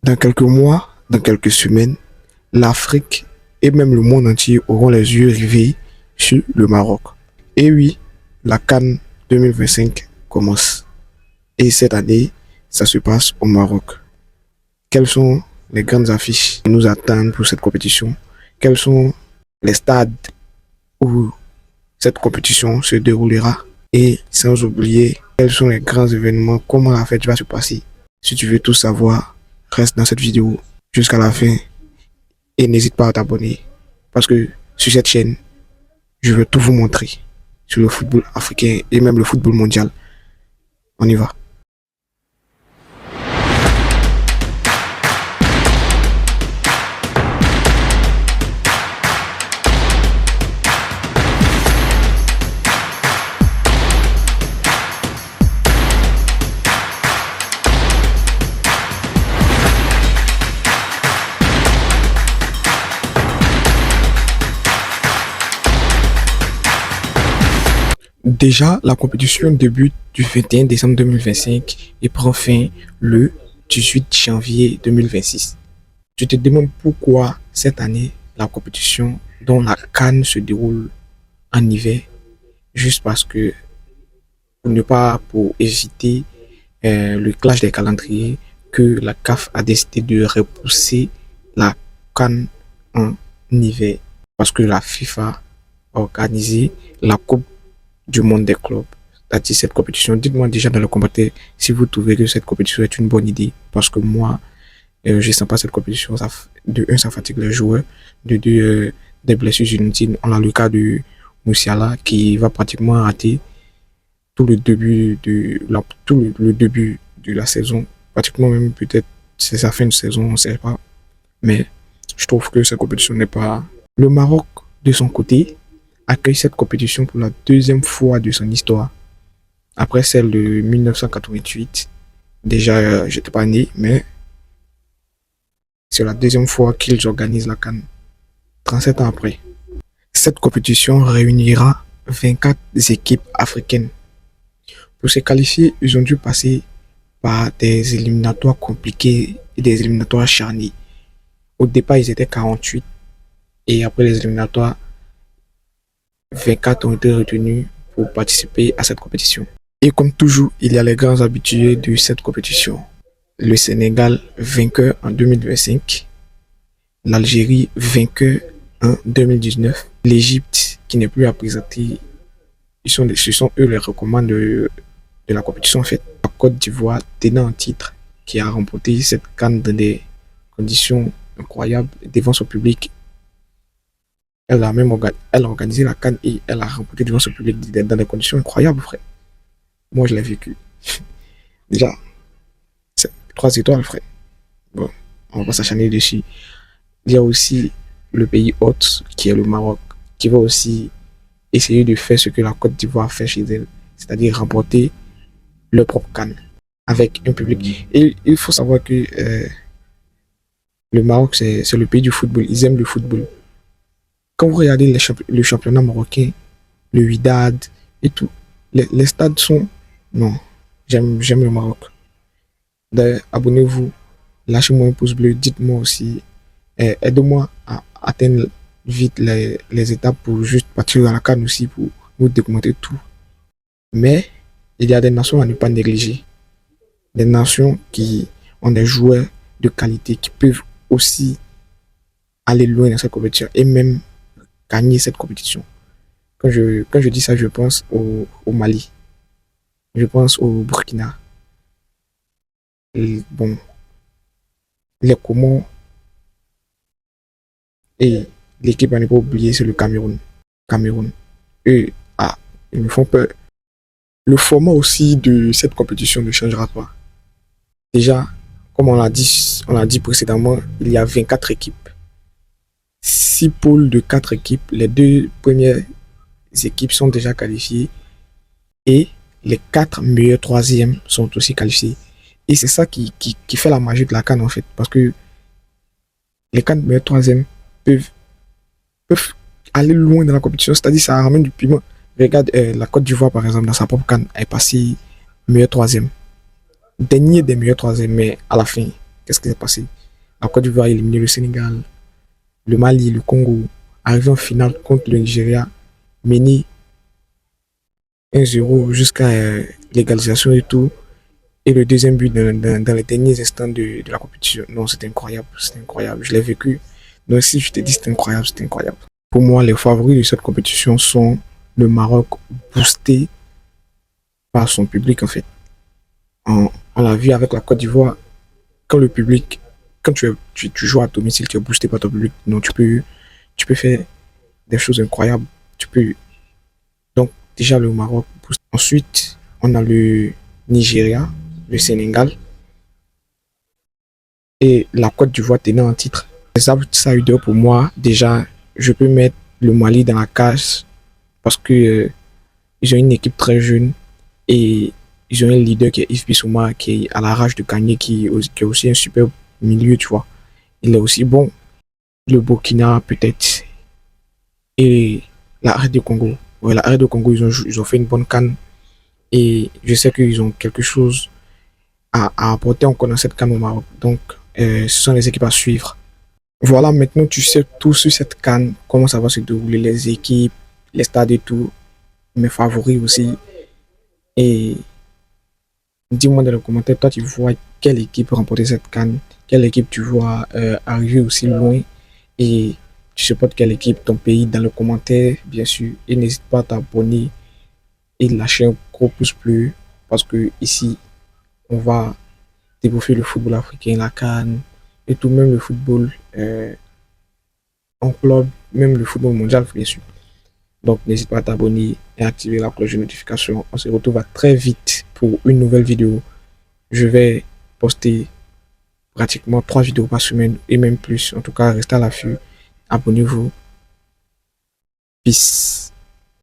Dans quelques mois, dans quelques semaines, l'Afrique et même le monde entier auront les yeux rivés sur le Maroc. Et oui, la CAN 2025 commence. Et cette année, ça se passe au Maroc. Quelles sont les grandes affiches qui nous attendent pour cette compétition? Quels sont les stades où cette compétition se déroulera? Et sans oublier, quels sont les grands événements, comment la fête va se passer? Si tu veux tout savoir, reste dans cette vidéo jusqu'à la fin et n'hésite pas à t'abonner parce que sur cette chaîne, je veux tout vous montrer sur le football africain et même le football mondial. On y va. Déjà, la compétition débute du 21 décembre 2025 et prend fin le 18 janvier 2026. Tu te demandes pourquoi cette année, la compétition dont la CAN se déroule en hiver, juste parce que pour éviter le clash des calendriers, que la CAF a décidé de repousser la CAN en hiver parce que la FIFA a organisé la Coupe du monde des clubs, c'est-à-dire cette compétition. Dites-moi déjà dans le commentaire si vous trouvez que cette compétition est une bonne idée, parce que moi, je ne sens pas cette compétition. De un, ça fatigue les joueurs, de deux, des blessures inutiles. On a le cas de Moussiala qui va pratiquement rater tout le début de la saison, pratiquement même peut-être c'est sa fin de saison, on ne sait pas. Mais je trouve que cette compétition n'est pas... Le Maroc, de son côté, accueille cette compétition pour la deuxième fois de son histoire. Après celle de 1988. Déjà, j'étais pas né, mais c'est la deuxième fois qu'ils organisent la CAN. 37 ans après. Cette compétition réunira 24 équipes africaines. Pour se qualifier, ils ont dû passer par des éliminatoires compliqués et des éliminatoires charnés. Au départ, ils étaient 48 et après les éliminatoires, 24 ont été retenus pour participer à cette compétition. Et comme toujours, il y a les grands habitués de cette compétition. Le Sénégal, vainqueur en 2025. L'Algérie, vainqueur en 2019. L'Égypte, qui n'est plus à présenter, ce sont eux les recommandants de la compétition en fait. La Côte d'Ivoire, tenant en titre, qui a remporté cette CAN dans des conditions incroyables devant son public. Elle a organisé la CAN et elle a remporté devant ce public dans des conditions incroyables, frère. Moi, je l'ai vécu. Déjà, c'est 3 étoiles, frère. Bon, on va pas s'acharner dessus. Il y a aussi le pays hôte, qui est le Maroc, qui va aussi essayer de faire ce que la Côte d'Ivoire fait chez elle, c'est-à-dire remporter leur propre CAN avec un public. Et il faut savoir que le Maroc, c'est le pays du football. Ils aiment le football. Quand vous regardez le championnat marocain, le Wydad et tout, les stades sont... Non, j'aime le Maroc. Abonnez-vous, lâchez-moi un pouce bleu, dites-moi aussi, aidez-moi à atteindre vite les étapes pour juste partir à la CAN aussi, pour vous documenter tout. Mais il y a des nations à ne pas négliger. Des nations qui ont des joueurs de qualité, qui peuvent aussi aller loin dans cette compétition et même gagner cette compétition. Quand je dis ça, je pense au Mali. Je pense au Burkina. Bon, les Comores. Et l'équipe à ne pas oublier, c'est le Cameroun. Eux, ils me font peur. Le format aussi de cette compétition ne changera pas. Déjà, comme on l'a dit précédemment, il y a 24 équipes. 6 poules de 4 équipes. Les 2 premières équipes sont déjà qualifiées et les 4 meilleurs troisièmes sont aussi qualifiés. Et c'est ça qui fait la magie de la CAN en fait, parce que les 4 meilleurs troisièmes peuvent aller loin dans la compétition, c'est-à-dire ça ramène du piment. Regarde la Côte d'Ivoire par exemple, dans sa propre CAN, elle est passée meilleur troisième. Dernier des meilleurs troisièmes, mais à la fin, qu'est-ce qui s'est passé? La Côte d'Ivoire a éliminé le Sénégal, le Mali, le Congo, arrivé en finale contre le Nigeria, mené 1-0 jusqu'à l'égalisation et tout. Et le deuxième but dans les derniers instants de la compétition. Non, c'était incroyable, c'était incroyable. Je l'ai vécu. Donc si je te dis c'était incroyable, c'était incroyable. Pour moi, les favoris de cette compétition sont le Maroc, boosté par son public en fait. On l'a vu avec la Côte d'Ivoire, quand le public, quand tu joues à domicile, tu es boosté par ton public. Donc tu peux faire des choses incroyables. Tu peux. Donc déjà le Maroc booste. Ensuite, on a le Nigeria, le Sénégal et la Côte d'Ivoire tenant en titre. Les outsiders pour moi, déjà, je peux mettre le Mali dans la case parce que ils ont une équipe très jeune et ils ont un leader qui est Yves Bissouma qui est à la rage de gagner, qui est aussi un super milieu, tu vois. Il est aussi bon. Le Burkina peut-être et la R du Congo. Ouais, la R du Congo, ils ont fait une bonne canne et je sais qu'ils ont quelque chose à apporter en connaissant cette canne au Maroc. Donc, ce sont les équipes à suivre. Voilà, maintenant tu sais tout sur cette canne, comment ça va se dérouler, les équipes, les stades et tout, mes favoris aussi. Et dis-moi dans les commentaires, toi tu vois quelle équipe remporter cette canne, quelle équipe tu vois arriver aussi loin et tu supportes quelle équipe, ton pays dans les commentaires, bien sûr. Et n'hésite pas à t'abonner et lâcher un gros pouce bleu parce que ici, on va développer le football africain, la canne et tout, même le football en club, même le football mondial, bien sûr. Donc, n'hésite pas à t'abonner et à activer la cloche de notification. On se retrouve à très vite pour une nouvelle vidéo. Je vais poster pratiquement 3 vidéos par semaine et même plus. En tout cas, restez à l'affût. Abonnez-vous. Peace.